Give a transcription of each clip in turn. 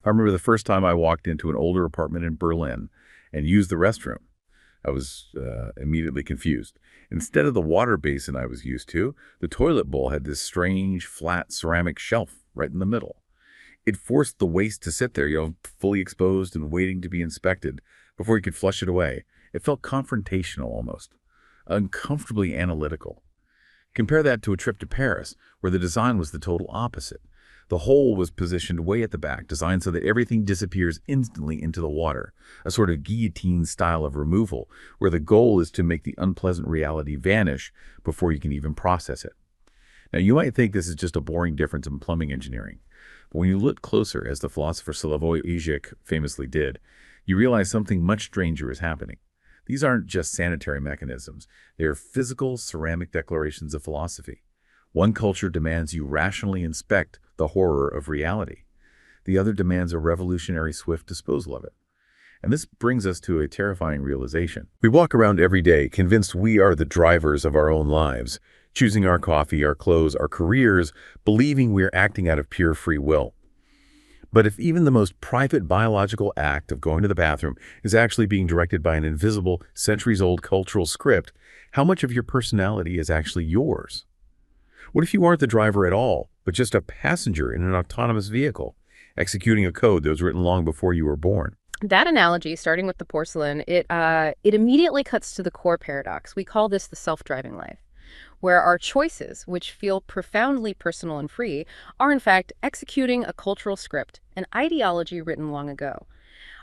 I remember the first time I walked into an older apartment in Berlin and used the restroom. I was immediately confused. Instead of the water basin I was used to, the toilet bowl had this strange, flat ceramic shelf right in the middle. It forced the waste to sit there, fully exposed and waiting to be inspected before you could flush it away. It felt confrontational almost, uncomfortably analytical. Compare that to a trip to Paris, where the design was the total opposite. The hole was positioned way at the back, designed so that everything disappears instantly into the water, a sort of guillotine style of removal, where the goal is to make the unpleasant reality vanish before you can even process it. Now, you might think this is just a boring difference in plumbing engineering, but when you look closer, as the philosopher Slavoj Žižek famously did, you realize something much stranger is happening. These aren't just sanitary mechanisms. They are physical, ceramic declarations of philosophy. One culture demands you rationally inspect the horror of reality. The other demands a revolutionary, swift disposal of it. And this brings us to a terrifying realization. We walk around every day convinced we are the drivers of our own lives, choosing our coffee, our clothes, our careers, believing we're acting out of pure free will. But if even the most private biological act of going to the bathroom is actually being directed by an invisible, centuries-old cultural script, how much of your personality is actually yours? What if you aren't the driver at all, but just a passenger in an autonomous vehicle, executing a code that was written long before you were born? That analogy, starting with the porcelain, it immediately cuts to the core paradox. We call this the self-driving life, where our choices, which feel profoundly personal and free, are in fact executing a cultural script, an ideology written long ago.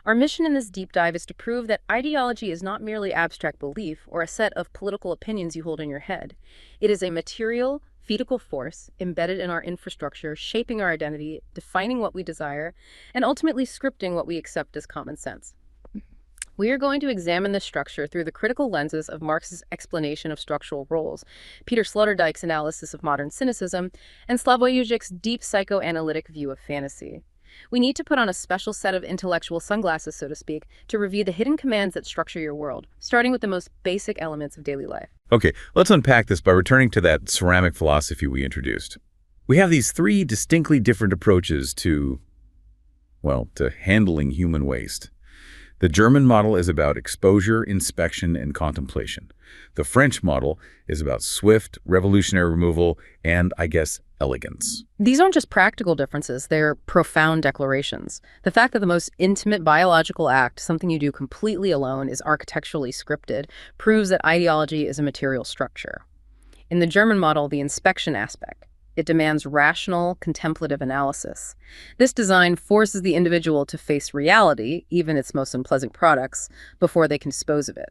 Our mission in this deep dive is to prove that ideology is not merely abstract belief or a set of political opinions you hold in your head. It is a material, physical force embedded in our infrastructure, shaping our identity, defining what we desire, and ultimately scripting what we accept as common sense. We are going to examine this structure through the critical lenses of Marx's explanation of structural roles, Peter Sloterdijk's analysis of modern cynicism, and Slavoj Žižek's deep psychoanalytic view of fantasy. We need to put on a special set of intellectual sunglasses, so to speak, to review the hidden commands that structure your world, starting with the most basic elements of daily life. Okay, let's unpack this by returning to that ceramic philosophy we introduced. We have these three distinctly different approaches to handling human waste. The German model is about exposure, inspection, and contemplation. The French model is about swift, revolutionary removal, and, elegance. These aren't just practical differences, they're profound declarations. The fact that the most intimate biological act, something you do completely alone, is architecturally scripted, proves that ideology is a material structure. In the German model, the inspection aspect, it demands rational, contemplative analysis. This design forces the individual to face reality, even its most unpleasant products, before they can dispose of it.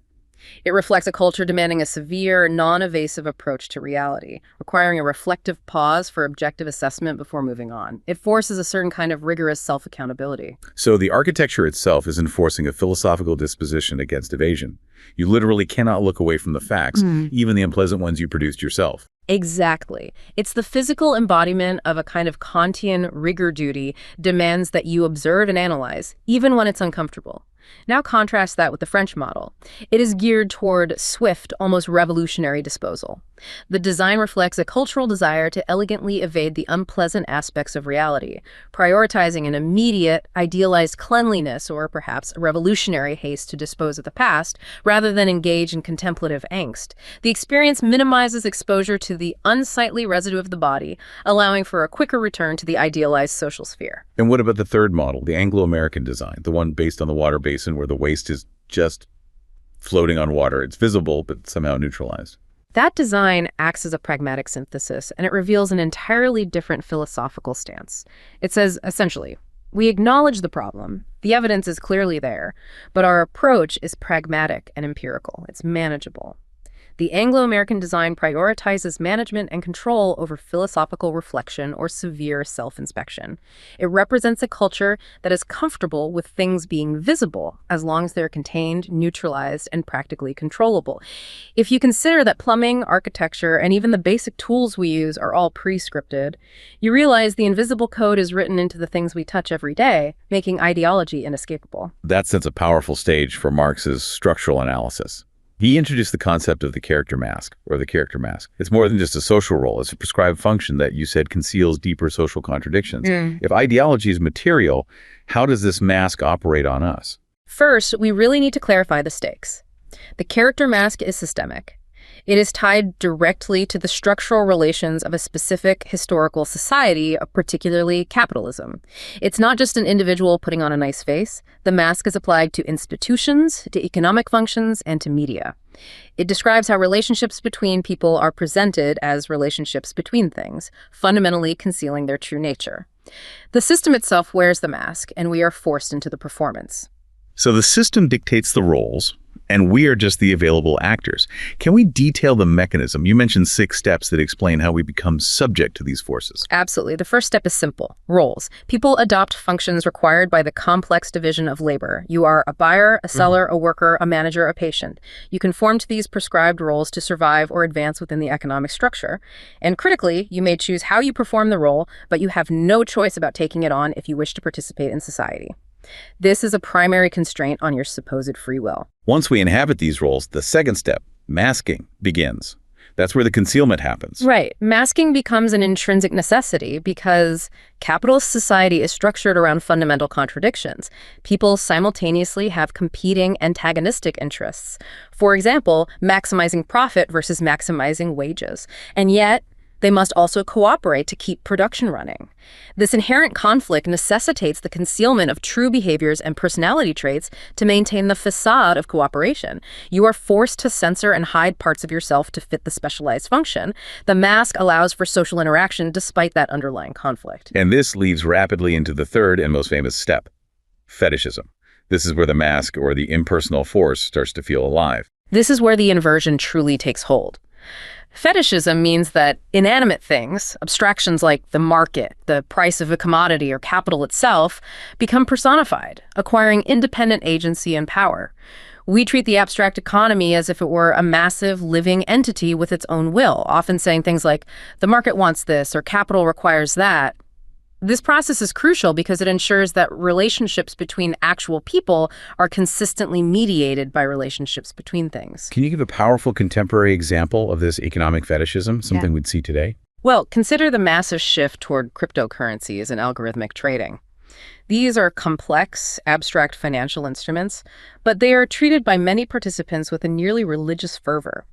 It reflects a culture demanding a severe, non-evasive approach to reality, requiring a reflective pause for objective assessment before moving on. It forces a certain kind of rigorous self-accountability. So the architecture itself is enforcing a philosophical disposition against evasion. You literally cannot look away from the facts, even the unpleasant ones you produced yourself. Exactly. It's the physical embodiment of a kind of Kantian rigor duty demands that you observe and analyze, even when it's uncomfortable. Now contrast that with the French model. It is geared toward swift, almost revolutionary disposal. The design reflects a cultural desire to elegantly evade the unpleasant aspects of reality, prioritizing an immediate, idealized cleanliness or perhaps a revolutionary haste to dispose of the past, rather than engage in contemplative angst. The experience minimizes exposure to the unsightly residue of the body, allowing for a quicker return to the idealized social sphere. And what about the third model, the Anglo-American design, the one based on the water basin where the waste is just floating on water? It's visible, but somehow neutralized. That design acts as a pragmatic synthesis, and it reveals an entirely different philosophical stance. It says, essentially, we acknowledge the problem, the evidence is clearly there, but our approach is pragmatic and empirical. It's manageable. The Anglo-American design prioritizes management and control over philosophical reflection or severe self-inspection. It represents a culture that is comfortable with things being visible as long as they're contained, neutralized, and practically controllable. If you consider that plumbing, architecture, and even the basic tools we use are all pre-scripted, you realize the invisible code is written into the things we touch every day, making ideology inescapable. That sets a powerful stage for Marx's structural analysis. He introduced the concept of the character mask, or the character mask. It's more than just a social role. It's a prescribed function that you said conceals deeper social contradictions. If ideology is material, how does this mask operate on us? First, we really need to clarify the stakes. The character mask is systemic. It is tied directly to the structural relations of a specific historical society, particularly capitalism. It's not just an individual putting on a nice face. The mask is applied to institutions, to economic functions, and to media. It describes how relationships between people are presented as relationships between things, fundamentally concealing their true nature. The system itself wears the mask, and we are forced into the performance. So the system dictates the roles, and we are just the available actors. Can we detail the mechanism? You mentioned 6 steps that explain how we become subject to these forces. Absolutely. The first step is simple: roles. People adopt functions required by the complex division of labor. You are a buyer, a seller, a worker, a manager, a patient. You conform to these prescribed roles to survive or advance within the economic structure. And critically, you may choose how you perform the role, but you have no choice about taking it on if you wish to participate in society. This is a primary constraint on your supposed free will. Once we inhabit these roles, the second step, masking, begins. That's where the concealment happens. Right. Masking becomes an intrinsic necessity because capitalist society is structured around fundamental contradictions. People simultaneously have competing antagonistic interests. For example, maximizing profit versus maximizing wages. And yet, they must also cooperate to keep production running. This inherent conflict necessitates the concealment of true behaviors and personality traits to maintain the facade of cooperation. You are forced to censor and hide parts of yourself to fit the specialized function. The mask allows for social interaction despite that underlying conflict. And this leads rapidly into the third and most famous step, fetishism. This is where the mask or the impersonal force starts to feel alive. This is where the inversion truly takes hold. Fetishism means that inanimate things, abstractions like the market, the price of a commodity, or capital itself, become personified, acquiring independent agency and power. We treat the abstract economy as if it were a massive living entity with its own will, often saying things like, the market wants this, or capital requires that. This process is crucial because it ensures that relationships between actual people are consistently mediated by relationships between things. Can you give a powerful contemporary example of this economic fetishism, something we'd see today? Well, consider the massive shift toward cryptocurrencies and algorithmic trading. These are complex, abstract financial instruments, but they are treated by many participants with a nearly religious fervor.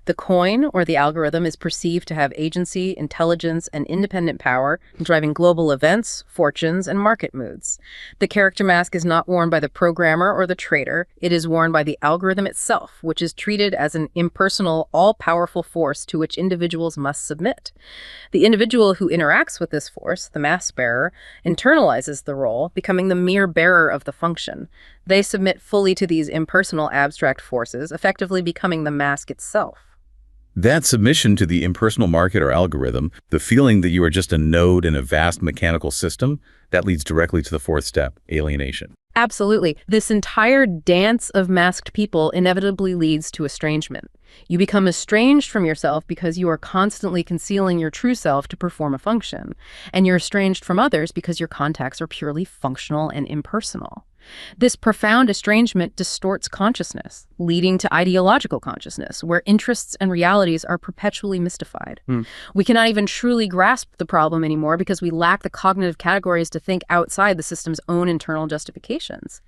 The coin or the algorithm is perceived to have agency, intelligence, and independent power, driving global events, fortunes, and market moods. The character mask is not worn by the programmer or the trader. It is worn by the algorithm itself, which is treated as an impersonal, all-powerful force to which individuals must submit. The individual who interacts with this force, the mask bearer, internalizes the role, becoming the mere bearer of the function. They submit fully to these impersonal, abstract forces, effectively becoming the mask itself. That submission to the impersonal market or algorithm, the feeling that you are just a node in a vast mechanical system, that leads directly to the fourth step, alienation. Absolutely. This entire dance of masked people inevitably leads to estrangement. You become estranged from yourself because you are constantly concealing your true self to perform a function. And you're estranged from others because your contacts are purely functional and impersonal. This profound estrangement distorts consciousness, leading to ideological consciousness, where interests and realities are perpetually mystified. We cannot even truly grasp the problem anymore because we lack the cognitive categories to think outside the system's own internal justifications.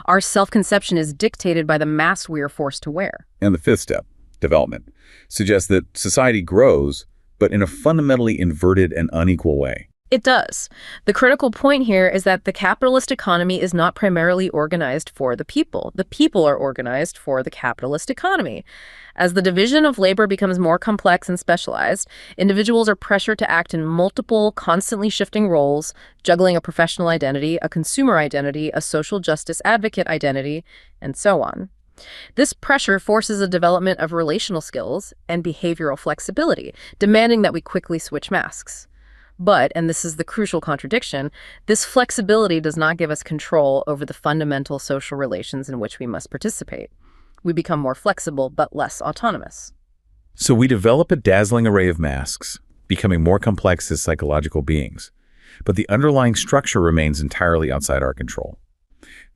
Our self-conception is dictated by the mask we are forced to wear. And the fifth step, development, suggests that society grows, but in a fundamentally inverted and unequal way. It does. The critical point here is that the capitalist economy is not primarily organized for the people. The people are organized for the capitalist economy. As the division of labor becomes more complex and specialized, individuals are pressured to act in multiple, constantly shifting roles, juggling a professional identity, a consumer identity, a social justice advocate identity, and so on. This pressure forces a development of relational skills and behavioral flexibility, demanding that we quickly switch masks. But, and this is the crucial contradiction, this flexibility does not give us control over the fundamental social relations in which we must participate. We become more flexible but less autonomous. So we develop a dazzling array of masks, becoming more complex as psychological beings. But the underlying structure remains entirely outside our control.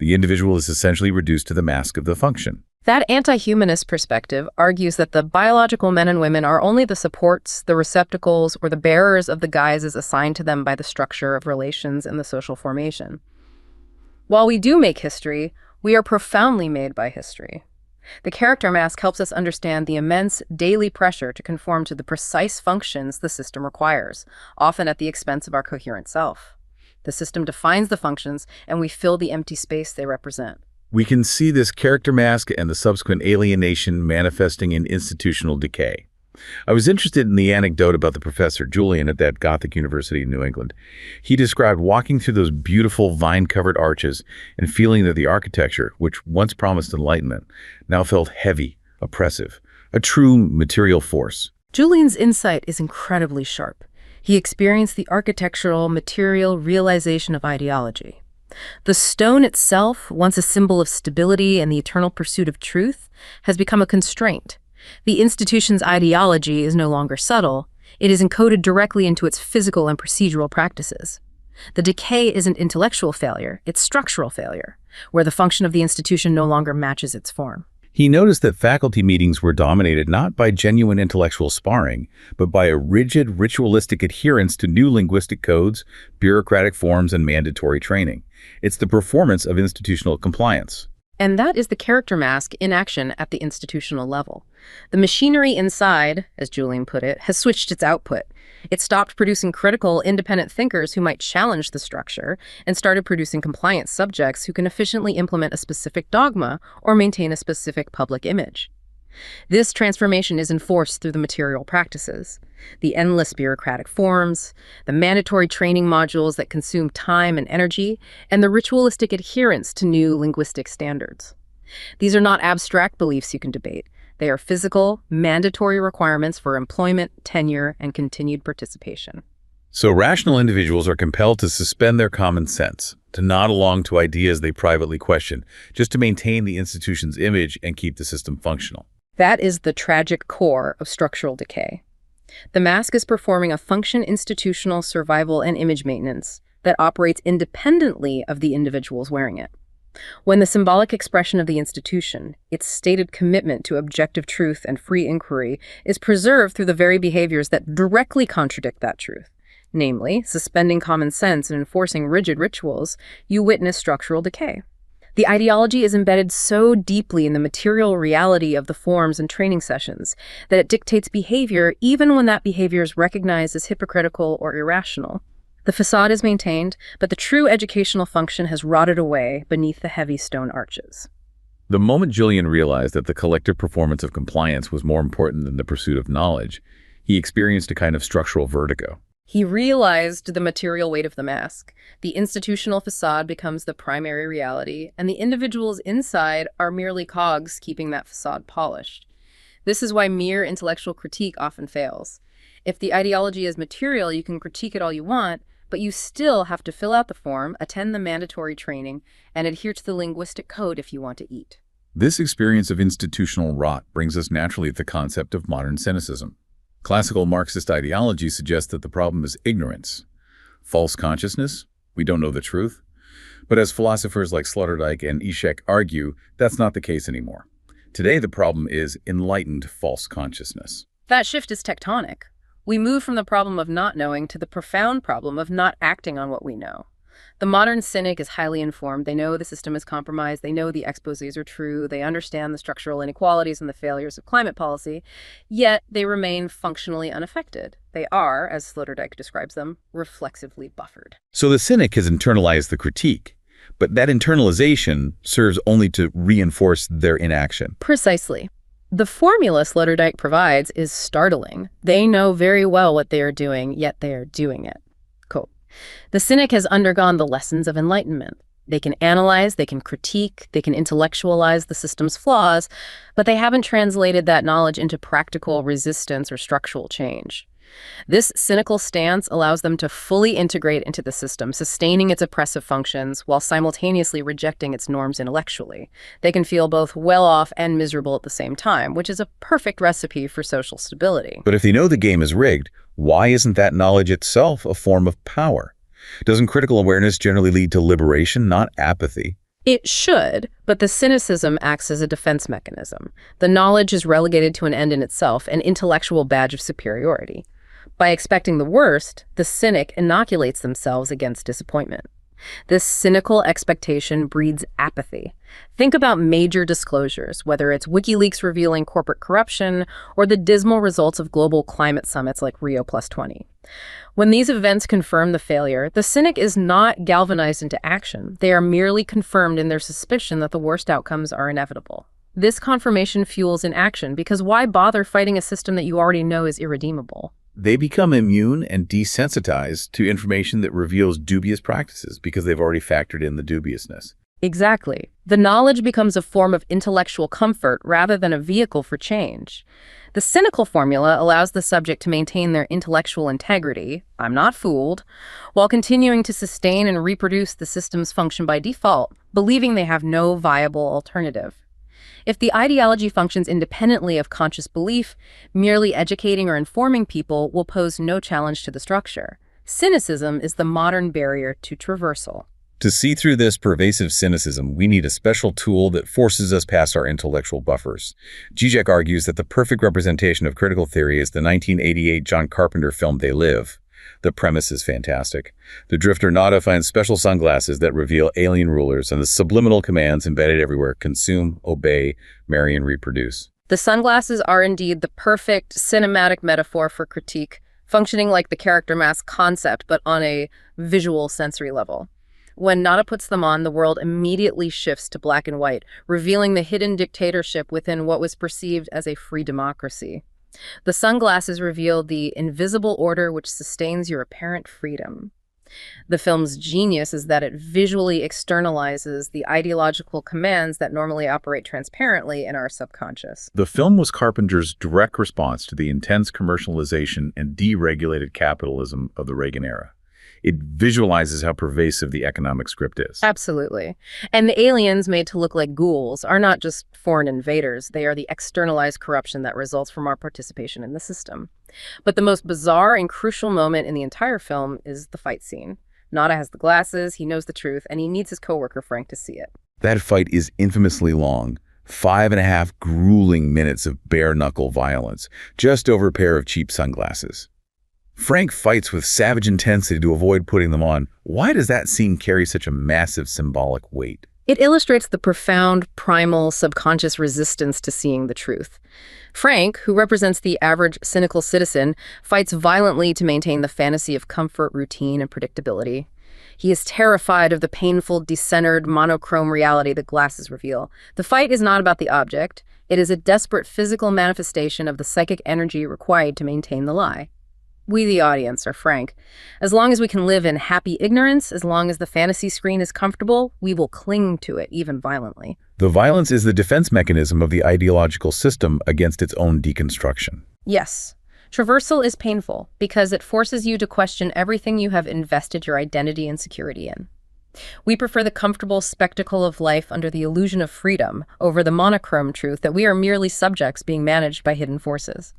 The individual is essentially reduced to the mask of the function. That anti-humanist perspective argues that the biological men and women are only the supports, the receptacles, or the bearers of the guises assigned to them by the structure of relations and the social formation. While we do make history, we are profoundly made by history. The character mask helps us understand the immense daily pressure to conform to the precise functions the system requires, often at the expense of our coherent self. The system defines the functions, and we fill the empty space they represent. We can see this character mask and the subsequent alienation manifesting in institutional decay. I was interested in the anecdote about the professor, Julian, at that Gothic university in New England. He described walking through those beautiful vine-covered arches and feeling that the architecture, which once promised enlightenment, now felt heavy, oppressive, a true material force. Julian's insight is incredibly sharp. He experienced the architectural, material realization of ideology. The stone itself, once a symbol of stability and the eternal pursuit of truth, has become a constraint. The institution's ideology is no longer subtle. It is encoded directly into its physical and procedural practices. The decay isn't intellectual failure, it's structural failure, where the function of the institution no longer matches its form. He noticed that faculty meetings were dominated not by genuine intellectual sparring, but by a rigid, ritualistic adherence to new linguistic codes, bureaucratic forms, and mandatory training. It's the performance of institutional compliance. And that is the character mask in action at the institutional level. The machinery inside, as Julian put it, has switched its output. It stopped producing critical, independent thinkers who might challenge the structure and started producing compliant subjects who can efficiently implement a specific dogma or maintain a specific public image. This transformation is enforced through the material practices, the endless bureaucratic forms, the mandatory training modules that consume time and energy, and the ritualistic adherence to new linguistic standards. These are not abstract beliefs you can debate. They are physical, mandatory requirements for employment, tenure, and continued participation. So rational individuals are compelled to suspend their common sense, to nod along to ideas they privately question, just to maintain the institution's image and keep the system functional. That is the tragic core of structural decay. The mask is performing a function institutional survival and image maintenance that operates independently of the individuals wearing it. When the symbolic expression of the institution, its stated commitment to objective truth and free inquiry, is preserved through the very behaviors that directly contradict that truth, namely, suspending common sense and enforcing rigid rituals, you witness structural decay. The ideology is embedded so deeply in the material reality of the forms and training sessions that it dictates behavior even when that behavior is recognized as hypocritical or irrational. The facade is maintained, but the true educational function has rotted away beneath the heavy stone arches. The moment Julian realized that the collective performance of compliance was more important than the pursuit of knowledge, he experienced a kind of structural vertigo. He realized the material weight of the mask. The institutional facade becomes the primary reality, and the individuals inside are merely cogs keeping that facade polished. This is why mere intellectual critique often fails. If the ideology is material, you can critique it all you want, but you still have to fill out the form, attend the mandatory training, and adhere to the linguistic code if you want to eat. This experience of institutional rot brings us naturally to the concept of modern cynicism. Classical Marxist ideology suggests that the problem is ignorance. False consciousness? We don't know the truth. But as philosophers like Sloterdijk and Eshek argue, that's not the case anymore. Today the problem is enlightened false consciousness. That shift is tectonic. We move from the problem of not knowing to the profound problem of not acting on what we know. The modern cynic is highly informed. They know the system is compromised. They know the exposés are true. They understand the structural inequalities and the failures of climate policy. Yet they remain functionally unaffected. They are, as Sloterdijk describes them, reflexively buffered. So the cynic has internalized the critique, but that internalization serves only to reinforce their inaction. Precisely. The formula Sloterdijk provides is startling. They know very well what they are doing, yet they are doing it. Cool. The cynic has undergone the lessons of enlightenment. They can analyze, they can critique, they can intellectualize the system's flaws, but they haven't translated that knowledge into practical resistance or structural change. This cynical stance allows them to fully integrate into the system, sustaining its oppressive functions while simultaneously rejecting its norms intellectually. They can feel both well-off and miserable at the same time, which is a perfect recipe for social stability. But if they know the game is rigged, why isn't that knowledge itself a form of power? Doesn't critical awareness generally lead to liberation, not apathy? It should, but the cynicism acts as a defense mechanism. The knowledge is relegated to an end in itself, an intellectual badge of superiority. By expecting the worst, the cynic inoculates themselves against disappointment. This cynical expectation breeds apathy. Think about major disclosures, whether it's WikiLeaks revealing corporate corruption or the dismal results of global climate summits like Rio+20. When these events confirm the failure, the cynic is not galvanized into action. They are merely confirmed in their suspicion that the worst outcomes are inevitable. This confirmation fuels inaction, because why bother fighting a system that you already know is irredeemable? They become immune and desensitized to information that reveals dubious practices because they've already factored in the dubiousness. Exactly. The knowledge becomes a form of intellectual comfort rather than a vehicle for change. The cynical formula allows the subject to maintain their intellectual integrity, I'm not fooled, while continuing to sustain and reproduce the system's function by default, believing they have no viable alternative. If the ideology functions independently of conscious belief, merely educating or informing people will pose no challenge to the structure. Cynicism is the modern barrier to traversal. To see through this pervasive cynicism, we need a special tool that forces us past our intellectual buffers. Zizek argues that the perfect representation of critical theory is the 1988 John Carpenter film They Live. The premise is fantastic. The drifter Nada finds special sunglasses that reveal alien rulers and the subliminal commands embedded everywhere: consume, obey, marry, and reproduce. The sunglasses are indeed the perfect cinematic metaphor for critique, functioning like the character mask concept, but on a visual sensory level. When Nada puts them on, the world immediately shifts to black and white, revealing the hidden dictatorship within what was perceived as a free democracy. The sunglasses reveal the invisible order which sustains your apparent freedom. The film's genius is that it visually externalizes the ideological commands that normally operate transparently in our subconscious. The film was Carpenter's direct response to the intense commercialization and deregulated capitalism of the Reagan era. It visualizes how pervasive the economic script is. Absolutely. And the aliens made to look like ghouls are not just foreign invaders. They are the externalized corruption that results from our participation in the system. But the most bizarre and crucial moment in the entire film is the fight scene. Nada has the glasses, he knows the truth, and he needs his coworker Frank to see it. That fight is infamously long. 5.5 grueling minutes of bare-knuckle violence, just over a pair of cheap sunglasses. Frank fights with savage intensity to avoid putting them on. Why does that scene carry such a massive symbolic weight? It illustrates the profound, primal, subconscious resistance to seeing the truth. Frank, who represents the average cynical citizen, fights violently to maintain the fantasy of comfort, routine, and predictability. He is terrified of the painful, decentered, monochrome reality that glasses reveal. The fight is not about the object. It is a desperate physical manifestation of the psychic energy required to maintain the lie. We, the audience, are Frank. As long as we can live in happy ignorance, as long as the fantasy screen is comfortable, we will cling to it, even violently. The violence is the defense mechanism of the ideological system against its own deconstruction. Yes. Traversal is painful because it forces you to question everything you have invested your identity and security in. We prefer the comfortable spectacle of life under the illusion of freedom over the monochrome truth that we are merely subjects being managed by hidden forces.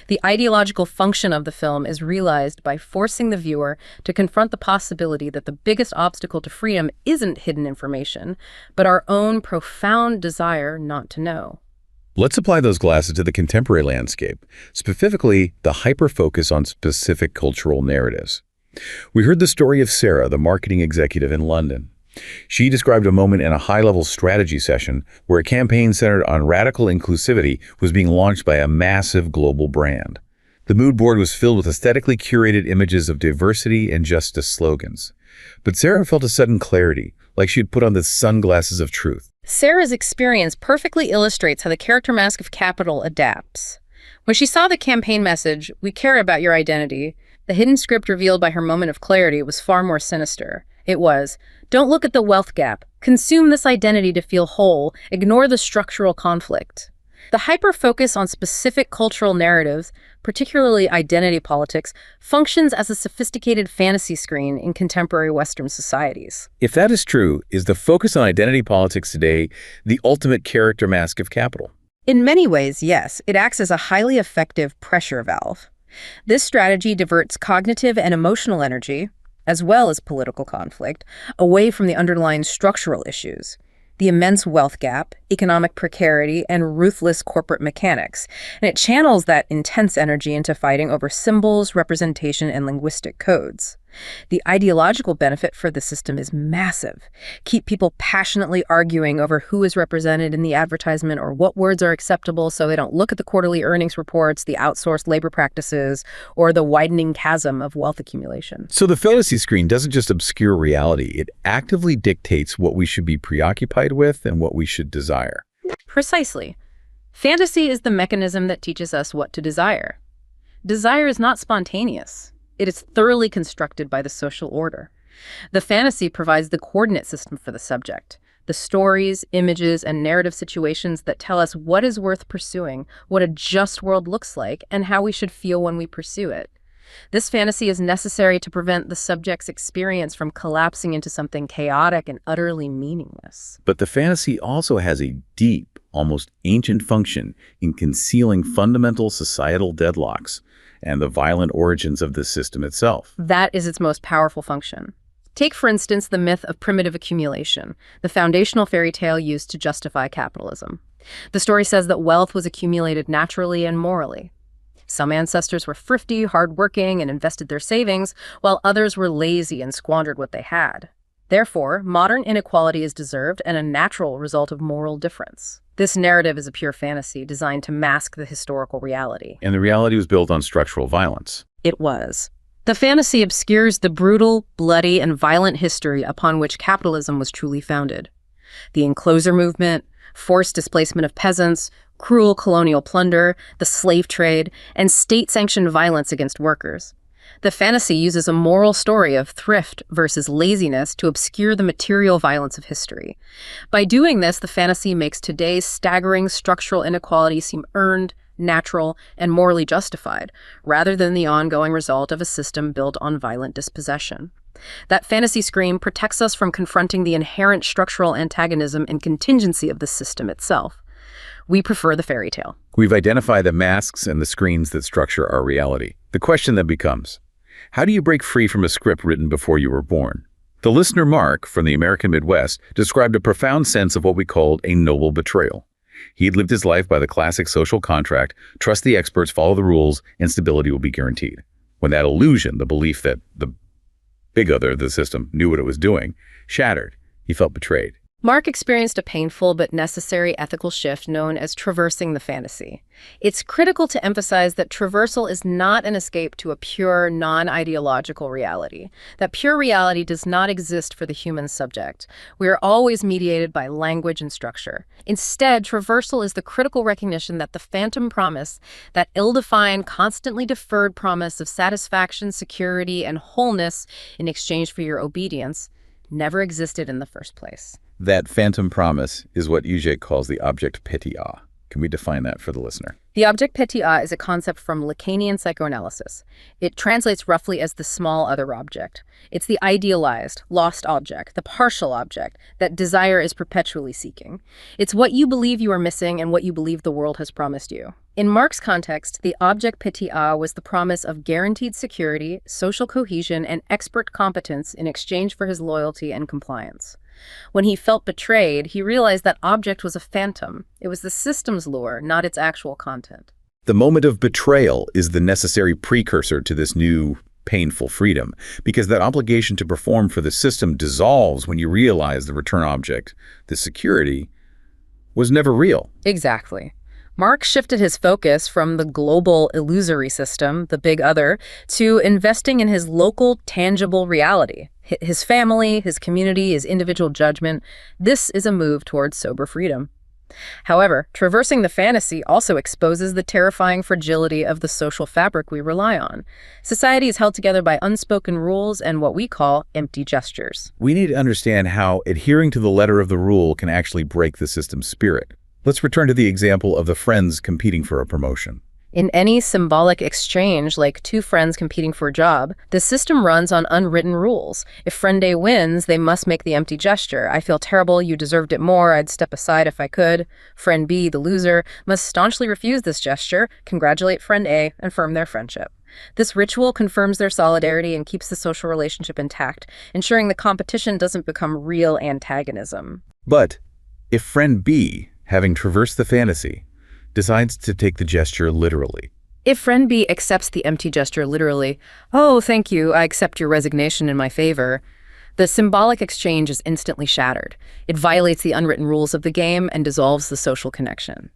The ideological function of the film is realized by forcing the viewer to confront the possibility that the biggest obstacle to freedom isn't hidden information, but our own profound desire not to know. Let's apply those glasses to the contemporary landscape, specifically the hyper-focus on specific cultural narratives. We heard the story of Sarah, the marketing executive in London. She described a moment in a high-level strategy session where a campaign centered on radical inclusivity was being launched by a massive global brand. The mood board was filled with aesthetically curated images of diversity and justice slogans. But Sarah felt a sudden clarity, like she had put on the sunglasses of truth. Sarah's experience perfectly illustrates how the character mask of capital adapts. When she saw the campaign message, "We care about your identity," the hidden script revealed by her moment of clarity was far more sinister. It was, "Don't look at the wealth gap. Consume this identity to feel whole. Ignore the structural conflict." The hyper-focus on specific cultural narratives, particularly identity politics, functions as a sophisticated fantasy screen in contemporary Western societies. If that is true, is the focus on identity politics today the ultimate character mask of capital? In many ways, yes. It acts as a highly effective pressure valve. This strategy diverts cognitive and emotional energy, as well as political conflict, away from the underlying structural issues. the immense wealth gap, economic precarity, and ruthless corporate mechanics, and it channels that intense energy into fighting over symbols, representation, and linguistic codes. The ideological benefit for the system is massive. Keep people passionately arguing over who is represented in the advertisement or what words are acceptable so they don't look at the quarterly earnings reports, the outsourced labor practices, or the widening chasm of wealth accumulation. So the fantasy screen doesn't just obscure reality, it actively dictates what we should be preoccupied with and what we should desire. Precisely. Fantasy is the mechanism that teaches us what to desire. Desire is not spontaneous. It is thoroughly constructed by the social order. The fantasy provides the coordinate system for the subject, the stories, images, and narrative situations that tell us what is worth pursuing, what a just world looks like, and how we should feel when we pursue it. This fantasy is necessary to prevent the subject's experience from collapsing into something chaotic and utterly meaningless. But the fantasy also has a deep, almost ancient function in concealing fundamental societal deadlocks and the violent origins of the system itself. That is its most powerful function. Take, for instance, the myth of primitive accumulation, the foundational fairy tale used to justify capitalism. The story says that wealth was accumulated naturally and morally. Some ancestors were thrifty, hardworking, and invested their savings, while others were lazy and squandered what they had. Therefore, modern inequality is deserved and a natural result of moral difference. This narrative is a pure fantasy designed to mask the historical reality. And the reality was built on structural violence. It was. The fantasy obscures the brutal, bloody, and violent history upon which capitalism was truly founded. The enclosure movement, forced displacement of peasants, cruel colonial plunder, the slave trade, and state-sanctioned violence against workers. The fantasy uses a moral story of thrift versus laziness to obscure the material violence of history. By doing this, the fantasy makes today's staggering structural inequality seem earned, natural, and morally justified, rather than the ongoing result of a system built on violent dispossession. That fantasy screen protects us from confronting the inherent structural antagonism and contingency of the system itself. We prefer the fairy tale. We've identified the masks and the screens that structure our reality. The question then becomes, how do you break free from a script written before you were born? The listener Mark from the American Midwest described a profound sense of what we called a noble betrayal. He'd lived his life by the classic social contract, trust the experts, follow the rules, and stability will be guaranteed. When that illusion, the belief that the big other, the system, knew what it was doing, shattered, he felt betrayed. Mark experienced a painful but necessary ethical shift known as traversing the fantasy. It's critical to emphasize that traversal is not an escape to a pure, non-ideological reality. That pure reality does not exist for the human subject. We are always mediated by language and structure. Instead, traversal is the critical recognition that the phantom promise, that ill-defined, constantly deferred promise of satisfaction, security, and wholeness in exchange for your obedience, never existed in the first place. That phantom promise is what Uje calls the object pétia. Can we define that for the listener? The object pétia is a concept from Lacanian psychoanalysis. It translates roughly as the small other object. It's the idealized, lost object, the partial object that desire is perpetually seeking. It's what you believe you are missing and what you believe the world has promised you. In Marx's context, the object pétia was the promise of guaranteed security, social cohesion, and expert competence in exchange for his loyalty and compliance. When he felt betrayed, he realized that object was a phantom. It was the system's lure, not its actual content. The moment of betrayal is the necessary precursor to this new, painful freedom, because that obligation to perform for the system dissolves when you realize the return object, the security, was never real. Exactly. Marx shifted his focus from the global illusory system, the big other, to investing in his local, tangible reality. His family, his community, his individual judgment. This is a move towards sober freedom. However, traversing the fantasy also exposes the terrifying fragility of the social fabric we rely on. Society is held together by unspoken rules and what we call empty gestures. We need to understand how adhering to the letter of the rule can actually break the system's spirit. Let's return to the example of the friends competing for a promotion. In any symbolic exchange, like two friends competing for a job, the system runs on unwritten rules. If friend A wins, they must make the empty gesture. I feel terrible, you deserved it more, I'd step aside if I could. Friend B, the loser, must staunchly refuse this gesture, congratulate friend A, and firm their friendship. This ritual confirms their solidarity and keeps the social relationship intact, ensuring the competition doesn't become real antagonism. But If friend B, having traversed the fantasy, decides to take the gesture literally. If friend B accepts the empty gesture literally, "Oh, thank you, I accept your resignation in my favor," the symbolic exchange is instantly shattered. It violates the unwritten rules of the game and dissolves the social connection.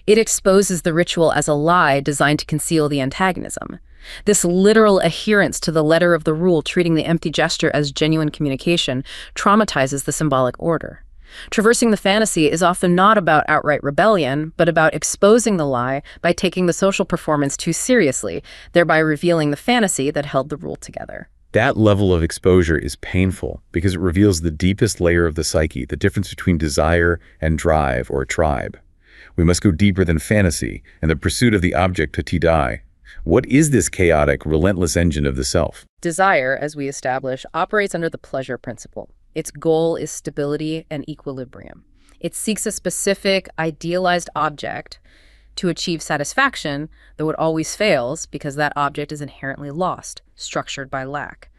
It exposes the ritual as a lie designed to conceal the antagonism. This literal adherence to the letter of the rule, treating the empty gesture as genuine communication, traumatizes the symbolic order. Traversing the fantasy is often not about outright rebellion, but about exposing the lie by taking the social performance too seriously, thereby revealing the fantasy that held the rule together. That level of exposure is painful because it reveals the deepest layer of the psyche, the difference between desire and drive or tribe. We must go deeper than fantasy and the pursuit of the object to die. What is this chaotic, relentless engine of the self? Desire, as we establish, operates under the pleasure principle. Its goal is stability and equilibrium. It seeks a specific, idealized object to achieve satisfaction, though it always fails because that object is inherently lost, structured by lack.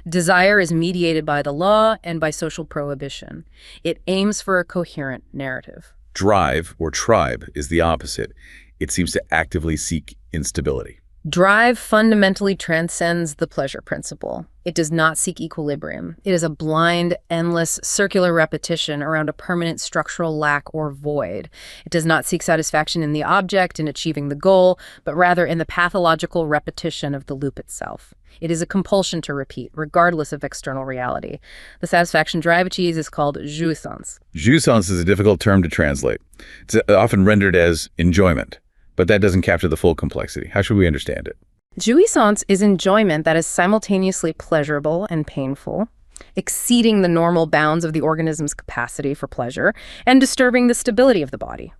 Desire is mediated by the law and by social prohibition. It aims for a coherent narrative. Drive, or tribe, is the opposite. It seems to actively seek instability. Drive fundamentally transcends the pleasure principle. It does not seek equilibrium. It is a blind, endless, circular repetition around a permanent structural lack or void. It does not seek satisfaction in the object, in achieving the goal, but rather in the pathological repetition of the loop itself. It is a compulsion to repeat, regardless of external reality. The satisfaction drive achieves is called jouissance. Jouissance is a difficult term to translate. It's often rendered as enjoyment, but that doesn't capture the full complexity. How should we understand it? Jouissance is enjoyment that is simultaneously pleasurable and painful, exceeding the normal bounds of the organism's capacity for pleasure, and disturbing the stability of the body.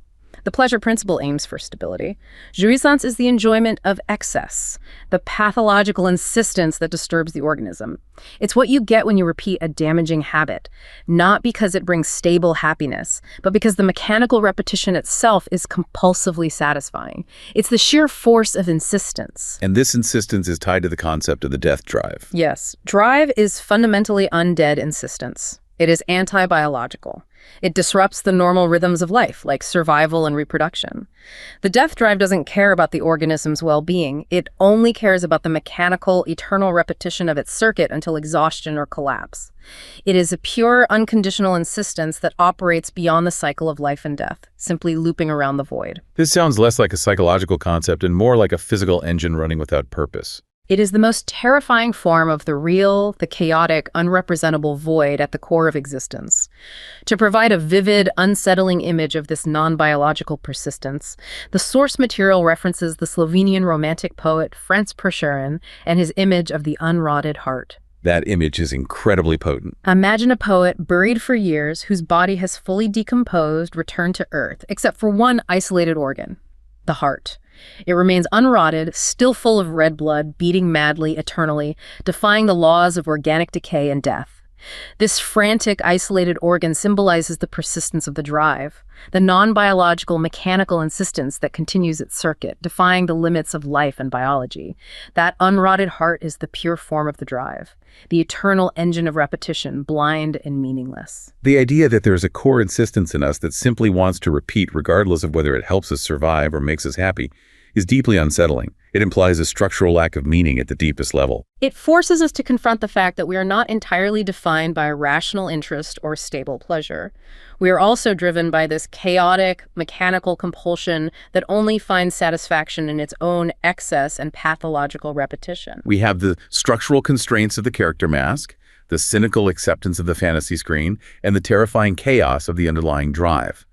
The pleasure principle aims for stability. Jouissance is the enjoyment of excess, the pathological insistence that disturbs the organism. It's what you get when you repeat a damaging habit, not because it brings stable happiness, but because the mechanical repetition itself is compulsively satisfying. It's the sheer force of insistence. And this insistence is tied to the concept of the death drive. Yes, drive is fundamentally undead insistence. It is anti-biological. It disrupts the normal rhythms of life, like survival and reproduction. The death drive doesn't care about the organism's well-being. It only cares about the mechanical, eternal repetition of its circuit until exhaustion or collapse. It is a pure, unconditional insistence that operates beyond the cycle of life and death, simply looping around the void. This sounds less like a psychological concept and more like a physical engine running without purpose. It is the most terrifying form of the real, the chaotic, unrepresentable void at the core of existence. To provide a vivid, unsettling image of this non-biological persistence, the source material references the Slovenian romantic poet Franz Prešeren and his image of the unrotted heart. That image is incredibly potent. Imagine a poet buried for years whose body has fully decomposed, returned to earth, except for one isolated organ, the heart. It remains unrotted, still full of red blood, beating madly, eternally, defying the laws of organic decay and death. This frantic, isolated organ symbolizes the persistence of the drive, the non-biological, mechanical insistence that continues its circuit, defying the limits of life and biology. That unrotted heart is the pure form of the drive, the eternal engine of repetition, blind and meaningless. The idea that there is a core insistence in us that simply wants to repeat regardless of whether it helps us survive or makes us happy is deeply unsettling. It implies a structural lack of meaning at the deepest level. It forces us to confront the fact that we are not entirely defined by a rational interest or stable pleasure. We are also driven by this chaotic, mechanical compulsion that only finds satisfaction in its own excess and pathological repetition. We have the structural constraints of the character mask, the cynical acceptance of the fantasy screen, and the terrifying chaos of the underlying drive.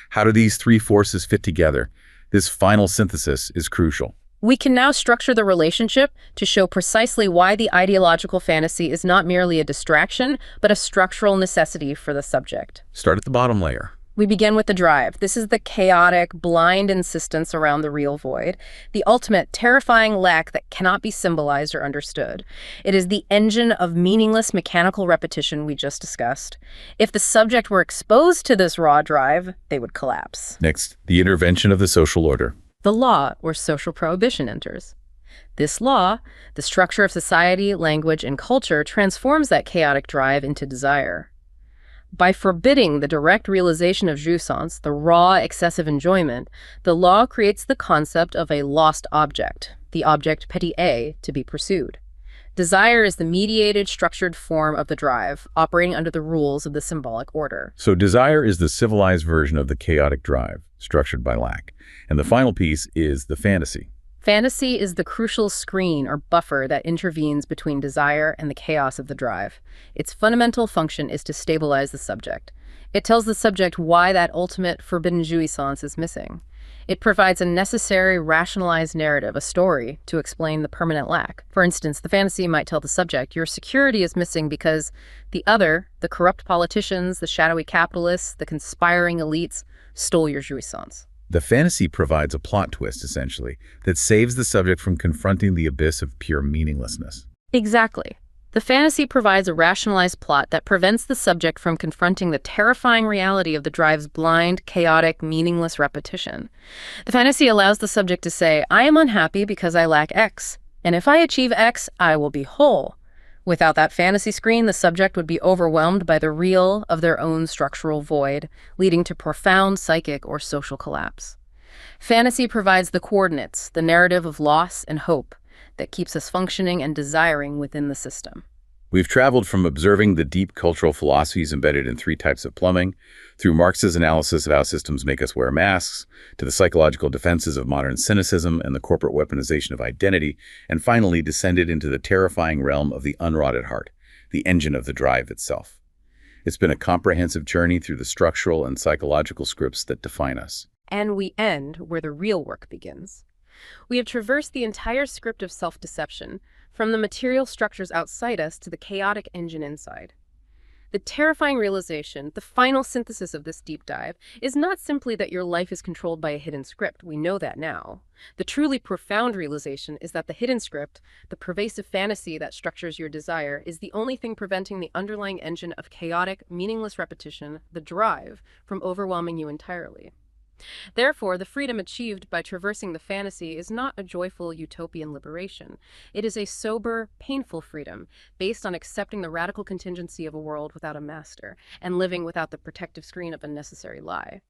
How do these three forces fit together? This final synthesis is crucial. We can now structure the relationship to show precisely why the ideological fantasy is not merely a distraction, but a structural necessity for the subject. Start at the bottom layer. We begin with the drive. This is the chaotic, blind insistence around the real void, the ultimate, terrifying lack that cannot be symbolized or understood. It is the engine of meaningless mechanical repetition we just discussed. If the subject were exposed to this raw drive, they would collapse. Next, the intervention of the social order. The law, or social prohibition, enters. This law, the structure of society, language, and culture, transforms that chaotic drive into desire. By forbidding the direct realization of jouissance, the raw, excessive enjoyment, the law creates the concept of a lost object, the object petit a, to be pursued. Desire is the mediated, structured form of the drive, operating under the rules of the symbolic order. So desire is the civilized version of the chaotic drive, structured by lack. And the final piece is the fantasy. Fantasy is the crucial screen or buffer that intervenes between desire and the chaos of the drive. Its fundamental function is to stabilize the subject. It tells the subject why that ultimate forbidden jouissance is missing. It provides a necessary, rationalized narrative, a story, to explain the permanent lack. For instance, the fantasy might tell the subject, your security is missing because the other, the corrupt politicians, the shadowy capitalists, the conspiring elites, stole your jouissance. The fantasy provides a plot twist, essentially, that saves the subject from confronting the abyss of pure meaninglessness. Exactly. The fantasy provides a rationalized plot that prevents the subject from confronting the terrifying reality of the drive's blind, chaotic, meaningless repetition. The fantasy allows the subject to say, I am unhappy because I lack X, and if I achieve X, I will be whole. Without that fantasy screen, the subject would be overwhelmed by the real of their own structural void, leading to profound psychic or social collapse. Fantasy provides the coordinates, the narrative of loss and hope, that keeps us functioning and desiring within the system. We've traveled from observing the deep cultural philosophies embedded in three types of plumbing, through Marx's analysis of how systems make us wear masks, to the psychological defenses of modern cynicism and the corporate weaponization of identity, and finally descended into the terrifying realm of the unrotted heart, the engine of the drive itself. It's been a comprehensive journey through the structural and psychological scripts that define us. And we end where the real work begins. We have traversed the entire script of self-deception, from the material structures outside us to the chaotic engine inside. The terrifying realization, the final synthesis of this deep dive, is not simply that your life is controlled by a hidden script. We know that now. The truly profound realization is that the hidden script, the pervasive fantasy that structures your desire, is the only thing preventing the underlying engine of chaotic, meaningless repetition, the drive, from overwhelming you entirely. Therefore, the freedom achieved by traversing the fantasy is not a joyful utopian liberation. It is a sober, painful freedom based on accepting the radical contingency of a world without a master and living without the protective screen of a necessary lie.